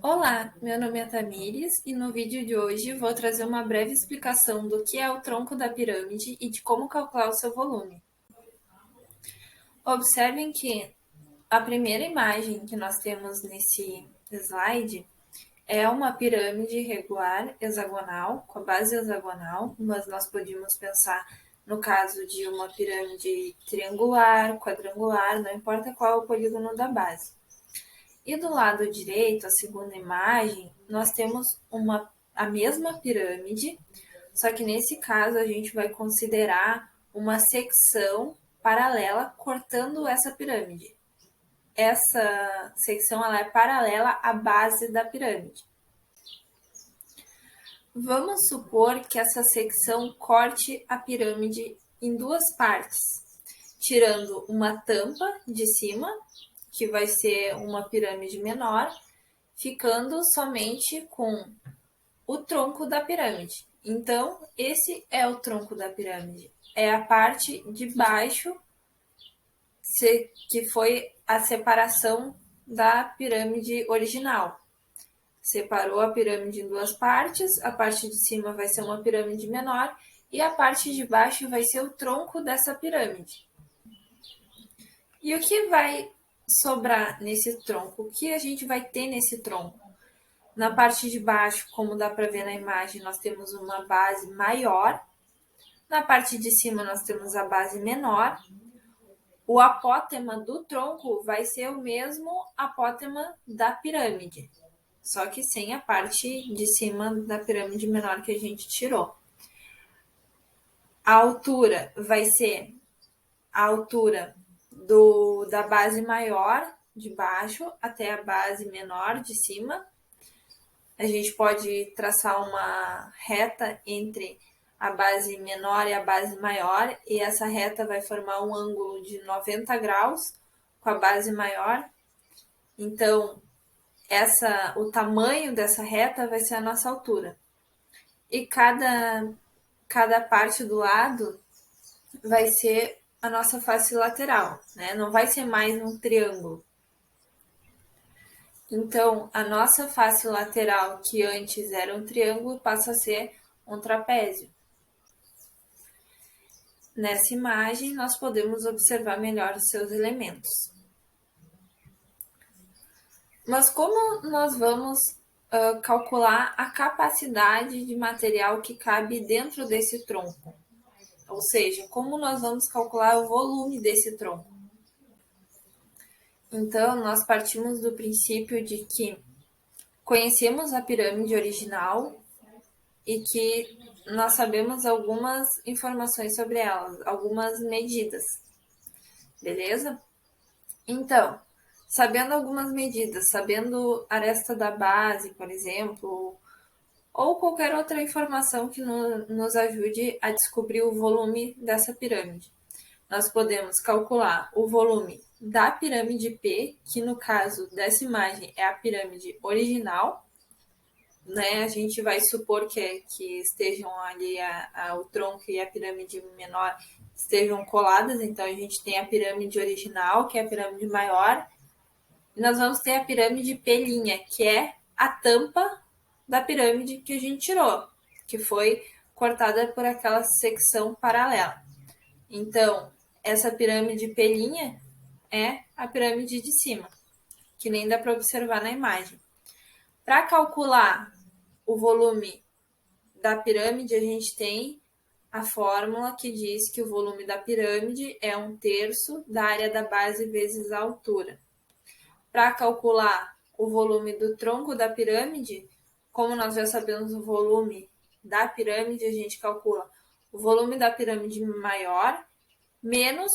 Olá, meu nome é Tamires e no vídeo de hoje vou trazer uma breve explicação do que é o tronco da pirâmide e de como calcular o seu volume. Observem que a primeira imagem que nós temos nesse slide é uma pirâmide regular hexagonal, com a base hexagonal, mas nós podemos pensar no caso de uma pirâmide triangular, quadrangular, não importa qual é o polígono da base. E do lado direito, a segunda imagem, nós temos a mesma pirâmide, só que nesse caso a gente vai considerar uma secção paralela cortando essa pirâmide. Essa secção ela é paralela à base da pirâmide. Vamos supor que essa secção corte a pirâmide em duas partes, tirando uma tampa de cima, que vai ser uma pirâmide menor, ficando somente com o tronco da pirâmide. Então, esse é o tronco da pirâmide. É a parte de baixo que foi a separação da pirâmide original. Separou a pirâmide em duas partes, a parte de cima vai ser uma pirâmide menor e a parte de baixo vai ser o tronco dessa pirâmide. E o que vai sobrar nesse tronco? O que a gente vai ter nesse tronco? Na parte de baixo, como dá para ver na imagem, nós temos uma base maior. Na parte de cima, nós temos a base menor. O apótema do tronco vai ser o mesmo apótema da pirâmide, só que sem a parte de cima da pirâmide menor que a gente tirou. A altura vai ser a altura da base maior de baixo até a base menor de cima. A gente pode traçar uma reta entre a base menor e a base maior, e essa reta vai formar um ângulo de 90 graus com a base maior. Então, o tamanho dessa reta vai ser a nossa altura. E cada parte do lado vai ser a nossa face lateral, né? Não vai ser mais um triângulo. Então, a nossa face lateral, que antes era um triângulo, passa a ser um trapézio. Nessa imagem, nós podemos observar melhor os seus elementos. Mas como nós vamos calcular a capacidade de material que cabe dentro desse tronco? Ou seja, como nós vamos calcular o volume desse tronco? Então, nós partimos do princípio de que conhecemos a pirâmide original e que nós sabemos algumas informações sobre ela, algumas medidas. Beleza? Então, sabendo algumas medidas, sabendo a aresta da base, por exemplo, ou qualquer outra informação que nos ajude a descobrir o volume dessa pirâmide, nós podemos calcular o volume da pirâmide P, que no caso dessa imagem é a pirâmide original, né? A gente vai supor que estejam ali o tronco e a pirâmide menor estejam coladas, então a gente tem a pirâmide original, que é a pirâmide maior, e nós vamos ter a pirâmide P', que é a tampa da pirâmide que a gente tirou, que foi cortada por aquela secção paralela. Então, essa pirâmide P' é a pirâmide de cima, que nem dá para observar na imagem. Para calcular o volume da pirâmide, a gente tem a fórmula que diz que o volume da pirâmide é 1/3 da área da base vezes a altura. Para calcular o volume do tronco da pirâmide, como nós já sabemos o volume da pirâmide, a gente calcula o volume da pirâmide maior menos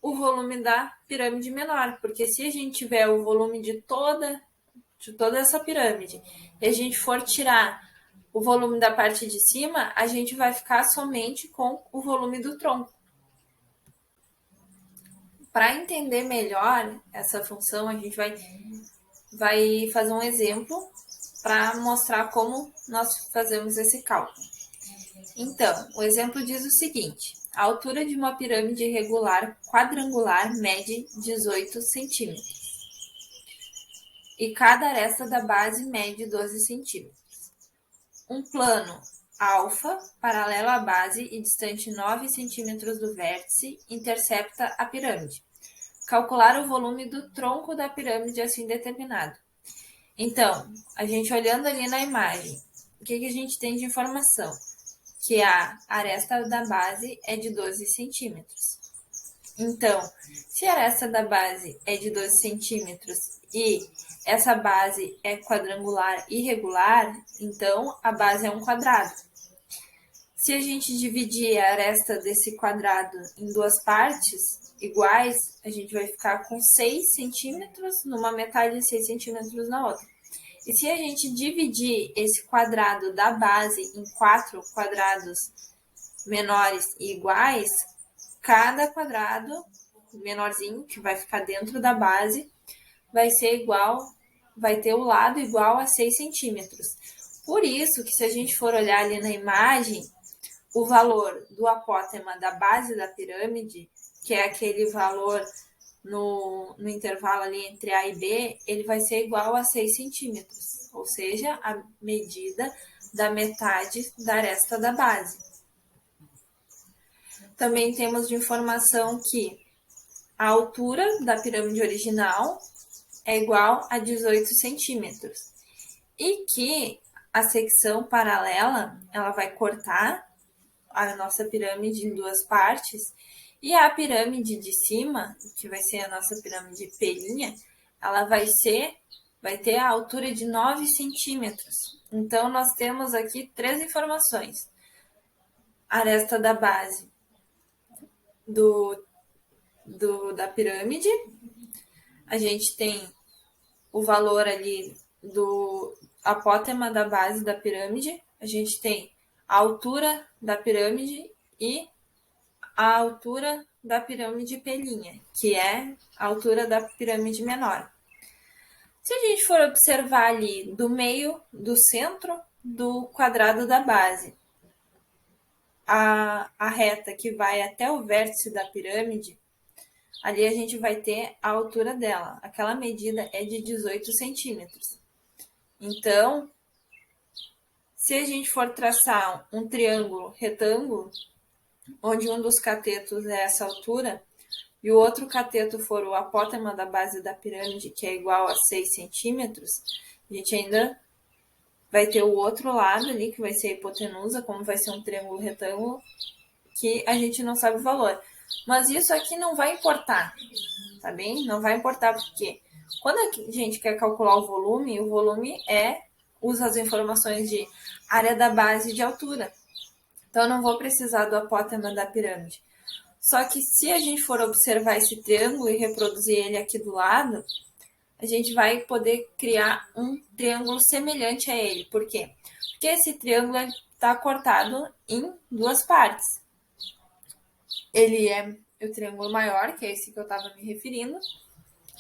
o volume da pirâmide menor, porque se a gente tiver o volume de toda essa pirâmide e a gente for tirar o volume da parte de cima, a gente vai ficar somente com o volume do tronco. Para entender melhor essa função, a gente vai fazer um exemplo para mostrar como nós fazemos esse cálculo. Então, o exemplo diz o seguinte: a altura de uma pirâmide irregular quadrangular mede 18 centímetros. e cada aresta da base mede 12 centímetros. Um plano alfa, paralelo à base e distante 9 centímetros do vértice, intercepta a pirâmide. Calcular o volume do tronco da pirâmide assim determinado. Então, a gente olhando ali na imagem, o que a gente tem de informação? Que a aresta da base é de 12 centímetros. Então, se a aresta da base é de 12 centímetros e essa base é quadrangular irregular, então a base é um quadrado. Se a gente dividir a aresta desse quadrado em duas partes iguais, a gente vai ficar com 6 centímetros numa metade e 6 centímetros na outra. E se a gente dividir esse quadrado da base em 4 quadrados menores e iguais, cada quadrado menorzinho, que vai ficar dentro da base, vai ser igual, vai ter o lado igual a 6 centímetros. Por isso que se a gente for olhar ali na imagem, o valor do apótema da base da pirâmide, que é aquele valor no intervalo ali entre A e B, ele vai ser igual a 6 centímetros, ou seja, a medida da metade da aresta da base. Também temos de informação que a altura da pirâmide original é igual a 18 centímetros e que a secção paralela ela vai cortar a nossa pirâmide em duas partes e a pirâmide de cima, que vai ser a nossa pirâmide pelinha, ela vai ter a altura de 9 centímetros. Então, nós temos aqui três informações. A aresta da base da pirâmide, a gente tem o valor ali do apótema da base da pirâmide, a gente tem a altura da pirâmide e a altura da pirâmide pelinha, que é a altura da pirâmide menor. Se a gente for observar ali do meio, do centro do quadrado da base, a reta que vai até o vértice da pirâmide, ali a gente vai ter a altura dela. Aquela medida é de 18 centímetros. Então, se a gente for traçar um triângulo retângulo, onde um dos catetos é essa altura, e o outro cateto for o apótema da base da pirâmide, que é igual a 6 centímetros, a gente ainda vai ter o outro lado ali, que vai ser a hipotenusa, como vai ser um triângulo retângulo, que a gente não sabe o valor. Mas isso aqui não vai importar, tá bem? Não vai importar porque quando a gente quer calcular o volume usa as informações de área da base e de altura. Então, eu não vou precisar do apótema da pirâmide. Só que se a gente for observar esse triângulo e reproduzir ele aqui do lado, a gente vai poder criar um triângulo semelhante a ele. Por quê? Porque esse triângulo está cortado em duas partes. Ele é o triângulo maior, que é esse que eu estava me referindo,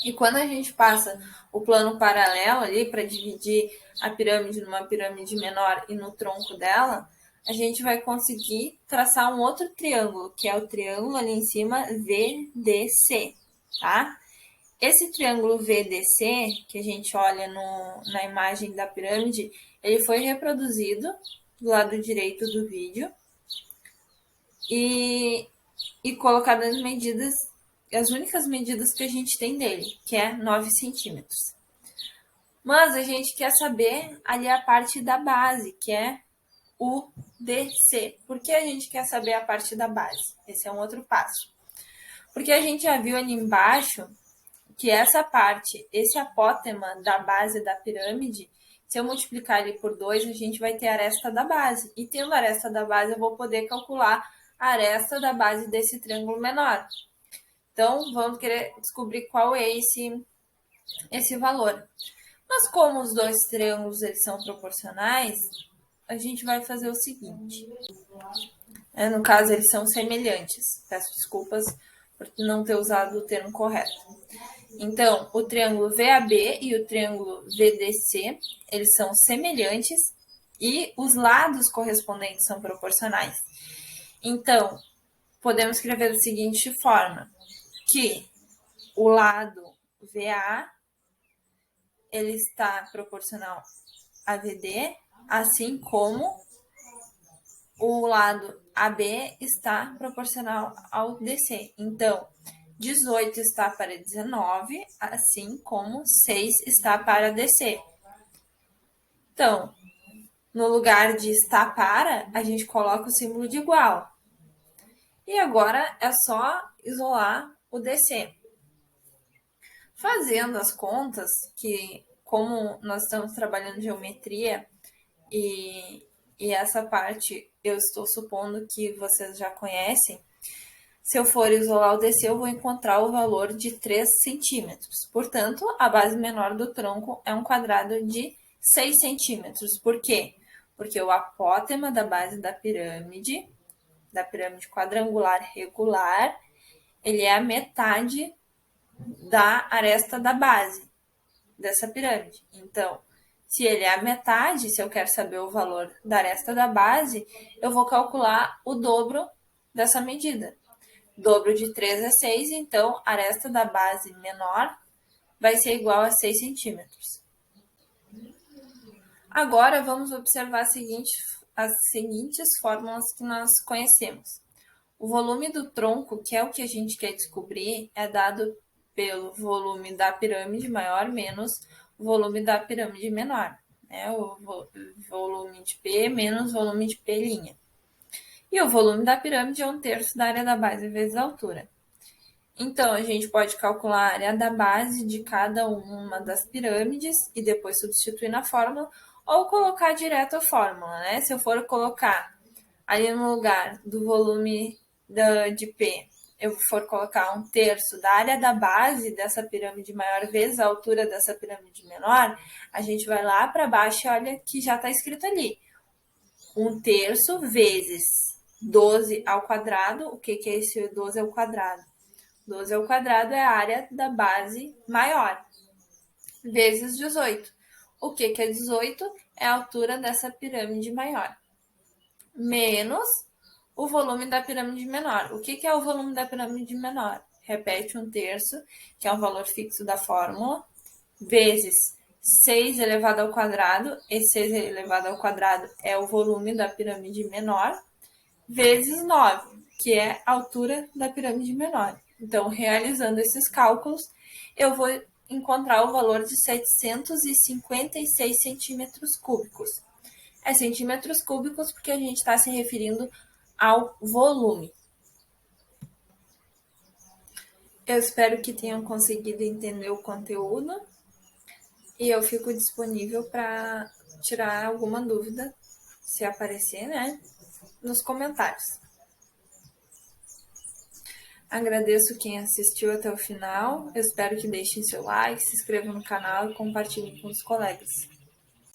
e quando a gente passa o plano paralelo ali para dividir a pirâmide numa pirâmide menor e no tronco dela, a gente vai conseguir traçar um outro triângulo, que é o triângulo ali em cima VDC, tá? Esse triângulo VDC, que a gente olha na imagem da pirâmide, ele foi reproduzido do lado direito do vídeo e colocado as medidas, as únicas medidas que a gente tem dele, que é 9 centímetros. Mas a gente quer saber ali a parte da base, que é o DC. Por que a gente quer saber a parte da base? Esse é um outro passo. Porque a gente já viu ali embaixo que essa parte, esse apótema da base da pirâmide, se eu multiplicar ele por 2, a gente vai ter a aresta da base. E tendo a aresta da base, eu vou poder calcular a aresta da base desse triângulo menor. Então, vamos querer descobrir qual é esse valor. Mas como os dois triângulos eles são proporcionais, a gente vai fazer o seguinte. No caso, eles são semelhantes. Peço desculpas por não ter usado o termo correto. Então, o triângulo VAB e o triângulo VDC, eles são semelhantes e os lados correspondentes são proporcionais. Então, podemos escrever da seguinte forma, que o lado VA ele está proporcional a VD, assim como o lado AB está proporcional ao DC. Então, 18 está para 19, assim como 6 está para DC. Então, no lugar de está para, a gente coloca o símbolo de igual. E agora é só isolar o DC. Fazendo as contas, que como nós estamos trabalhando geometria e essa parte eu estou supondo que vocês já conhecem, se eu for isolar o DC, eu vou encontrar o valor de 3 centímetros. Portanto, a base menor do tronco é um quadrado de 6 centímetros. Por quê? Porque o apótema da base da pirâmide quadrangular regular, ele é a metade da aresta da base dessa pirâmide. Então, se ele é a metade, se eu quero saber o valor da aresta da base, eu vou calcular o dobro dessa medida. Dobro de 3 é 6, então a aresta da base menor vai ser igual a 6 centímetros. Agora vamos observar as seguintes fórmulas que nós conhecemos. O volume do tronco, que é o que a gente quer descobrir, é dado pelo volume da pirâmide maior menos o volume da pirâmide menor, né? O volume de P menos o volume de P'. E o volume da pirâmide é 1/3 da área da base vezes a altura. Então, a gente pode calcular a área da base de cada uma das pirâmides e depois substituir na fórmula, ou colocar direto a fórmula, né? Se eu for colocar ali no lugar do volume de P, eu for colocar 1/3 da área da base dessa pirâmide maior vezes a altura dessa pirâmide menor, a gente vai lá para baixo e olha que já está escrito ali. 1/3 vezes 12 ao quadrado. O que é esse 12 ao quadrado? 12 ao quadrado é a área da base maior, vezes 18. O que é 18? É a altura dessa pirâmide maior, menos o volume da pirâmide menor. O que é o volume da pirâmide menor? Repete 1/3, que é um valor fixo da fórmula, vezes 6 elevado ao quadrado, e 6 elevado ao quadrado é o volume da pirâmide menor, vezes 9, que é a altura da pirâmide menor. Então, realizando esses cálculos, eu vou encontrar o valor de 756 centímetros cúbicos. É centímetros cúbicos porque a gente está se referindo ao volume. Eu espero que tenham conseguido entender o conteúdo e eu fico disponível para tirar alguma dúvida, se aparecer, né, nos comentários. Agradeço quem assistiu até o final. Eu espero que deixem seu like, se inscrevam no canal e compartilhem com os colegas.